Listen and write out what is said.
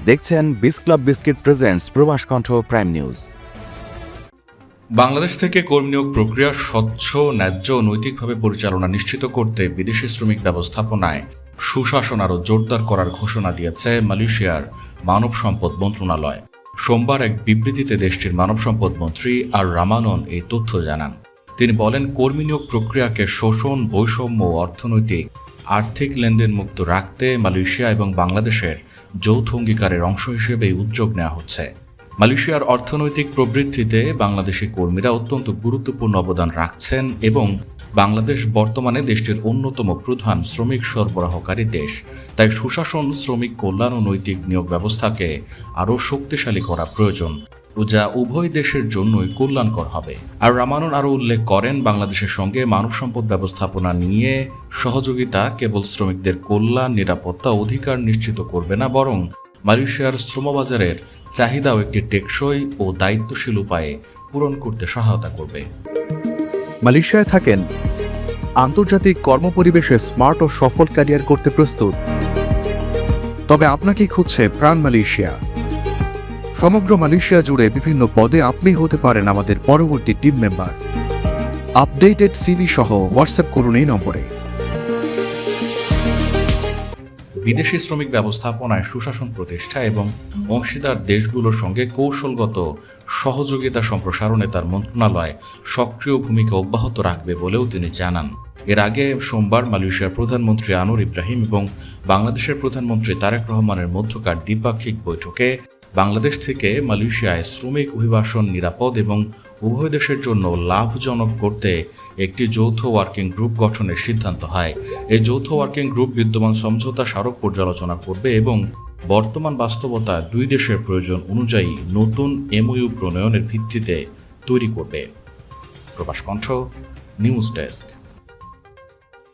দেখছেন বিস club biscuit presents প্রবাস কণ্ঠ প্রাইম নিউজ। বাংলাদেশ থেকে কর্মী নিয়োগ প্রক্রিয়া স্বচ্ছ, ন্যায্য ও নৈতিকভাবে পরিচালনা নিশ্চিত করতে বিদেশি শ্রমিক ব্যবস্থাপনায় সুশাসন আরও জোরদার করার ঘোষণা দিয়েছে মালয়েশিয়ার মানব সম্পদ মন্ত্রণালয়। সোমবার এক বিবৃতিতে দেশটির মানব সম্পদ মন্ত্রী আর রামানন এই তথ্য জানান। তিনি বলেন, কর্মী নিয়োগ প্রক্রিয়াকে শোষণ, বৈষম্য ও অর্থনৈতিক আর্থিক লেনদেন মুক্ত রাখতে মালয়েশিয়া এবং বাংলাদেশের যৌথ অঙ্গীকারের অংশ হিসেবে এই উদ্যোগ নেওয়া হচ্ছে। মালয়েশিয়ার অর্থনৈতিক প্রবৃদ্ধিতে বাংলাদেশি কর্মীরা অত্যন্ত গুরুত্বপূর্ণ অবদান রাখছেন এবং বাংলাদেশ বর্তমানে দেশটির অন্যতম প্রধান শ্রমিক সরবরাহকারী দেশ। তাই সুশাসন, শ্রমিক কল্যাণ ও নৈতিক নিয়োগ ব্যবস্থাকে আরও শক্তিশালী করা প্রয়োজন, ও যা উভয় দেশের জন্যই কল্যাণকর হবে। আর রামানন আরও উল্লেখ করেন, বাংলাদেশের সঙ্গে মানব সম্পদ ব্যবস্থাপনা নিয়ে সহযোগিতা কেবল শ্রমিকদের কল্যাণ, নিরাপত্তা, অধিকার নিশ্চিত করবে না, বরং মালয়েশিয়ার শ্রমবাজারের চাহিদাও একটি টেকসই ও দায়িত্বশীল উপায়ে পূরণ করতে সহায়তা করবে। মালয়েশিয়ায় থাকেন, আন্তর্জাতিক কর্মপরিবেশে স্মার্ট ও সফল ক্যারিয়ার করতে প্রস্তুত, তবে আপনাকেই খুঁজছে প্রাণ মালয়েশিয়া। সমগ্র মালয়েশিয়া জুড়ে বিভিন্ন পদে আপনি হতে পারেন আমাদের পরবর্তী টিম মেম্বার। আপডেটেড সিভি সহ হোয়াটসঅ্যাপ করুন এই নম্বরে। বিদেশি শ্রমিক ব্যবস্থাপনায় সুশাসন প্রতিষ্ঠা এবং অংশীদার দেশগুলোর সঙ্গে কৌশলগত সহযোগিতা সম্প্রসারণে তার মন্ত্রণালয় সক্রিয় ভূমিকা অব্যাহত রাখবে বলেও তিনি জানান। এর আগে সোমবার মালয়েশিয়ার প্রধানমন্ত্রী আনোয়ার ইব্রাহিম এবং বাংলাদেশের প্রধানমন্ত্রী তারেক রহমানের মধ্যকার দ্বিপাক্ষিক বৈঠকে বাংলাদেশ থেকে মালয়েশিয়ায় শ্রমিক অভিবাসন নিরাপদ এবং উভয় দেশের জন্য লাভজনক করতে একটি যৌথ ওয়ার্কিং গ্রুপ গঠনের সিদ্ধান্ত হয়। এই যৌথ ওয়ার্কিং গ্রুপ বিদ্যমান সমঝোতা স্মারক পর্যালোচনা করবে এবং বর্তমান বাস্তবতা দুই দেশের প্রয়োজন অনুযায়ী নতুন এমওইউ প্রণয়নের ভিত্তিতে তৈরি করবে। প্রবাস কণ্ঠ নিউজ ডেস্ক।